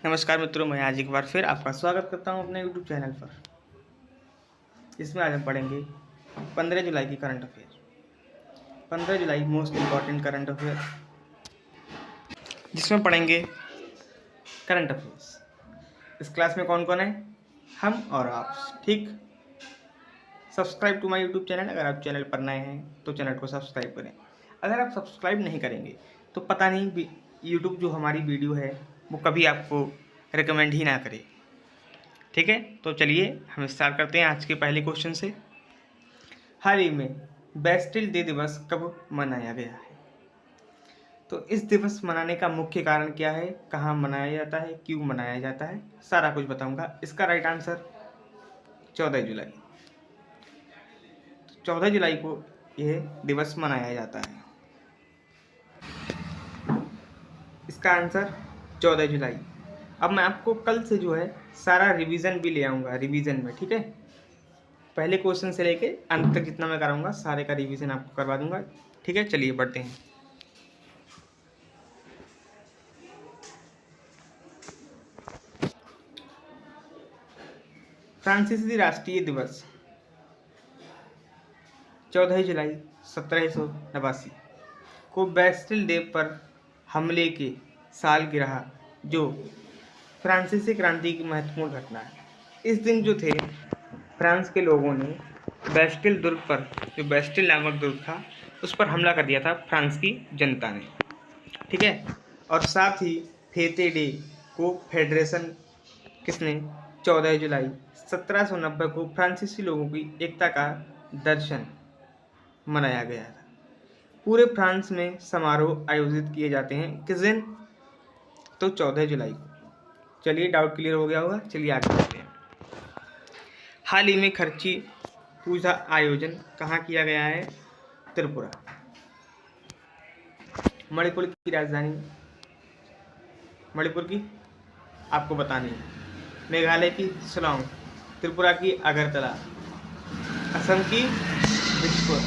नमस्कार मित्रों, मैं आज एक बार फिर आपका स्वागत करता हूं अपने YouTube चैनल पर। इसमें आज हम पढ़ेंगे 15 जुलाई की करंट अफेयर। 15 जुलाई मोस्ट इम्पॉर्टेंट करंट अफेयर, जिसमें पढ़ेंगे करंट अफेयर्स। इस क्लास में कौन कौन है? हम और आप। ठीक, subscribe to my YouTube channel. अगर आप चैनल पर नए हैं तो चैनल को सब्सक्राइब करें। अगर आप सब्सक्राइब नहीं करेंगे तो पता नहीं YouTube जो हमारी वीडियो है वो कभी आपको रिकमेंड ही ना करे। ठीक है, तो चलिए हम स्टार्ट करते हैं आज के पहले क्वेश्चन से। हाल ही में बेस्टिल डे दिवस कब मनाया गया है? तो इस दिवस मनाने का मुख्य कारण क्या है, कहाँ मनाया जाता है, क्यों मनाया जाता है, सारा कुछ बताऊंगा। इसका राइट आंसर 14 जुलाई। 14 जुलाई को यह दिवस मनाया जाता है। इसका आंसर 14 जुलाई। अब मैं आपको कल से जो है सारा रिवीजन भी ले आऊँगा, रिवीजन में। ठीक है, पहले क्वेश्चन से लेके अंत तक जितना मैं कराऊंगा सारे का रिवीजन आपको करवा दूंगा। ठीक है, चलिए पढ़ते हैं। फ्रांसीसी राष्ट्रीय दिवस 14 जुलाई 1789 को बेस्टिल डे पर हमले के सालगिरह, जो फ्रांसीसी क्रांति की महत्वपूर्ण घटना है। इस दिन जो थे फ्रांस के लोगों ने बेस्टिल दुर्ग पर, जो बेस्टिल नामक दुर्ग था, उस पर हमला कर दिया था फ्रांस की जनता ने। ठीक है, और साथ ही फेते डे को फेडरेशन किसने 14 जुलाई 1790 को फ्रांसीसी लोगों की एकता का दर्शन मनाया गया था। पूरे फ्रांस में समारोह आयोजित किए जाते हैं किस दिन? तो 14 जुलाई को। चलिए, डाउट क्लियर हो गया होगा। चलिए आगे बढ़ते हैं। हाल ही में खर्ची पूजा आयोजन कहाँ किया गया है? त्रिपुरा। मणिपुर की राजधानी, मणिपुर की आपको बतानी है। मेघालय की शिलांग, त्रिपुरा की अगरतला, असम की दिसपुर,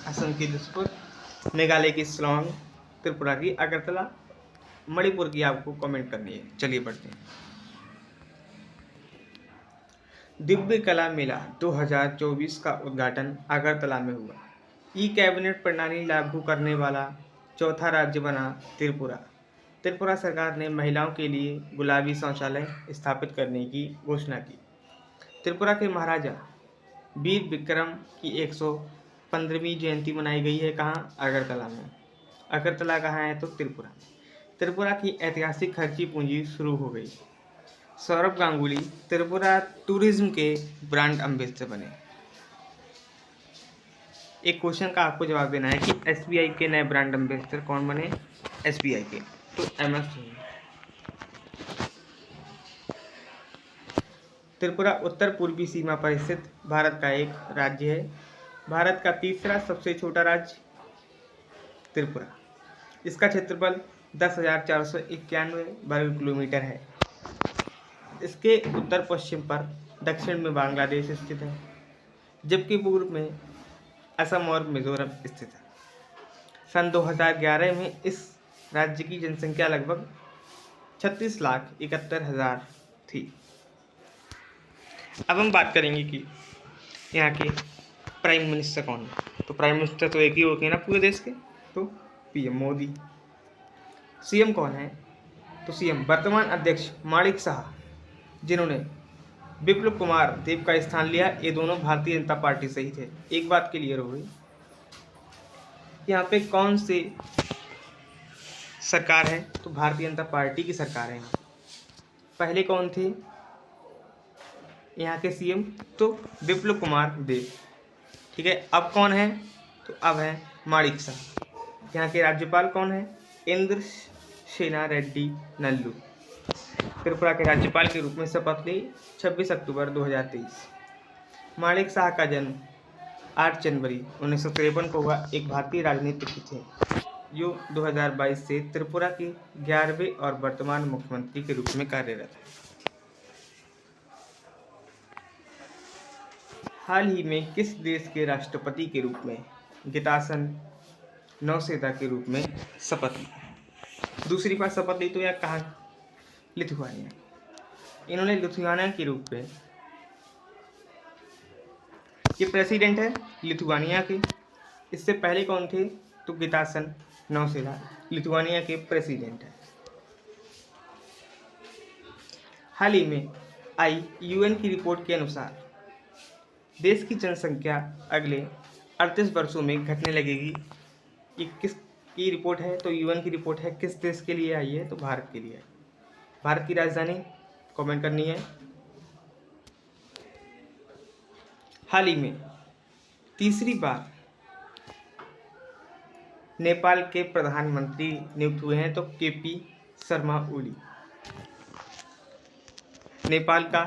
असम की दिसपुर, मेघालय की शिलांग, त्रिपुरा की अगरतला, मणिपुर की आपको कमेंट करनी है। चलिए बढ़ते हैं। दिव्य कला मेला 2024 का उद्घाटन अगरतला में हुआ। ई कैबिनेट प्रणाली लागू करने वाला चौथा राज्य बना त्रिपुरा। त्रिपुरा सरकार ने महिलाओं के लिए गुलाबी शौचालय स्थापित करने की घोषणा की। त्रिपुरा के महाराजा वीर विक्रम की 115वीं जयंती मनाई गई है कहाँ? अगरतला में। अगरतला कहाँ है? तो त्रिपुरा। त्रिपुरा की ऐतिहासिक खर्ची पूंजी शुरू हो गई। सौरभ गांगुली त्रिपुरा टूरिज्म के ब्रांड एम्बेसडर बने। एक क्वेश्चन का आपको जवाब देना है कि एसबीआई के नए ब्रांड एम्बेसडर कौन बने? एसबीआई के तो एमएस धोनी। त्रिपुरा उत्तर पूर्वी सीमा पर स्थित भारत का एक राज्य है। भारत का तीसरा सबसे छोटा राज्य त्रिपुरा। इसका क्षेत्रफल 10,491 वर्ग किलोमीटर है। इसके उत्तर पश्चिम पर दक्षिण में बांग्लादेश स्थित है, जबकि पूर्व में असम और मिजोरम स्थित है। सन 2011 में इस राज्य की जनसंख्या लगभग 36,71,000 थी। अब हम बात करेंगे कि यहाँ के प्राइम मिनिस्टर कौन है। तो प्राइम मिनिस्टर तो एक ही होते हैं ना पूरे देश के, तो पीएम मोदी। सीएम कौन है? तो सीएम वर्तमान अध्यक्ष माणिक साह, जिन्होंने विप्लव कुमार देव का स्थान लिया। ये दोनों भारतीय जनता पार्टी से ही थे। एक बात क्लियर हो गई, यहाँ पे कौन सी सरकार है? तो भारतीय जनता पार्टी की सरकार है। पहले कौन थे यहाँ के सीएम? तो विप्लव कुमार देव। ठीक है, अब कौन है? तो अब है माणिक साह। यहाँ के राज्यपाल कौन है? इंद्र सेना रेड्डी नल्लू। त्रिपुरा के राज्यपाल के रूप में शपथ ली 26 अक्टूबर 2023। माणिक साह का जन्म 8 जनवरी 1953 को हुआ। एक भारतीय राजनीतिज्ञ थे जो 2022 से त्रिपुरा के 11वें और वर्तमान मुख्यमंत्री के रूप में कार्यरत है। हाल ही में किस देश के राष्ट्रपति के रूप में गीतासन नौसेना के रूप में शपथ ली? दूसरी बार शपथ ली तो यह कहाँ? लिथुआनिया। इन्होंने लिथुआनिया के रूप में, ये प्रेसिडेंट है लिथुआनिया के। इससे पहले कौन थे? तो गितासन नौसेना लिथुआनिया के प्रेसिडेंट है। हाल ही में आई यूएन की रिपोर्ट के अनुसार देश की जनसंख्या अगले 38 वर्षों में घटने लगेगी। ये किस की रिपोर्ट है? तो यूएन की रिपोर्ट है। किस देश के लिए आई है? तो भारत के लिए है। भारत की राजधानी कमेंट करनी है। हाल ही में तीसरी बार नेपाल के प्रधानमंत्री नियुक्त हुए हैं, तो केपी शर्मा ओली। नेपाल का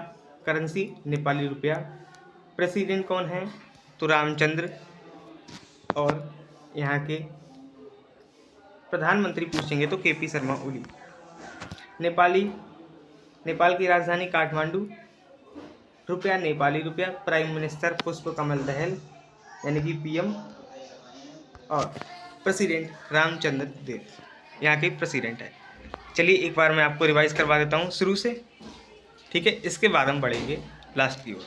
करेंसी नेपाली रुपया। प्रेसिडेंट कौन है? तो रामचंद्र। और यहाँ के प्रधानमंत्री पूछेंगे तो केपी शर्मा ओली। नेपाल की राजधानी काठमांडू। रुपया नेपाली रुपया। प्राइम मिनिस्टर पुष्पकमल दहल यानी कि पीएम। और प्रेसिडेंट रामचंद्र देव यहाँ के प्रेसिडेंट है। चलिए एक बार मैं आपको रिवाइज करवा देता हूँ शुरू से, ठीक है? इसके बाद हम बढ़ेंगे लास्ट की ओर।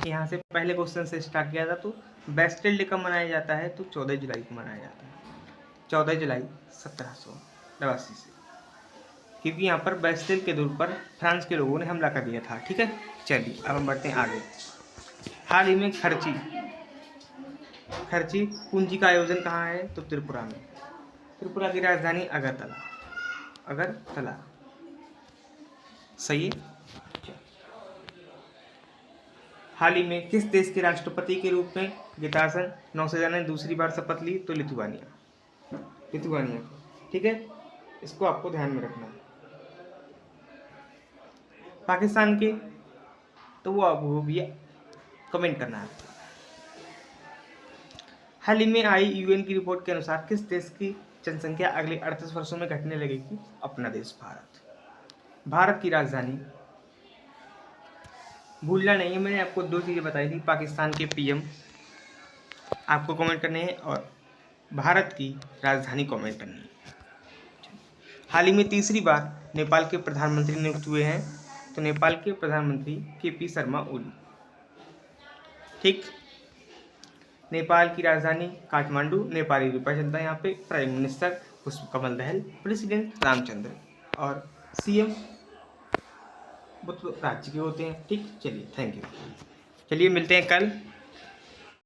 यहाँ से पहले क्वेश्चन से स्टार्ट किया था। तो बेस्टिल डे कब मनाया जाता है? तो 14 जुलाई को मनाया जाता है। 14 जुलाई 1782 से, क्योंकि यहाँ पर बेस्टिल के दूर पर फ्रांस के लोगों ने हमला कर दिया था, ठीक है? चलिए अब हम बढ़ते हैं आगे। हाल ही में खर्ची पूंजी का आयोजन कहाँ है? तो त्रिपुरा में। त्रिपुरा की राजधानी अगरतला। सही है। हाल ही में किस देश के राष्ट्रपति के रूप में गितासन नौसेना ने दूसरी बार शपथ ली? तो लिथुआनिया, ठीक है? इसको आपको ध्यान में रखना है। पाकिस्तान के तो वो भी कमेंट करना है। हाल ही में आई यूएन की रिपोर्ट के अनुसार किस देश की जनसंख्या अगले 38 वर्षों में घटने लगेगी? अपना देश भारत। भारत की राजधानी भूलना नहीं है, मैंने आपको 2 चीज़ें बताई थी। पाकिस्तान के पीएम आपको कमेंट करने हैं और भारत की राजधानी कमेंट करनी है। हाल ही में तीसरी बार नेपाल के प्रधानमंत्री नियुक्त हुए हैं, तो नेपाल के प्रधानमंत्री केपी शर्मा ओली, ठीक? नेपाल की राजधानी काठमांडू। नेपाली रुपया चलता है यहाँ पे। प्राइम मिनिस्टर पुष्पकमल दहल। प्रेसिडेंट रामचंद्र। और सीएम वो तो राज्य के होते हैं, ठीक? चलिए थैंक यू। चलिए मिलते हैं कल।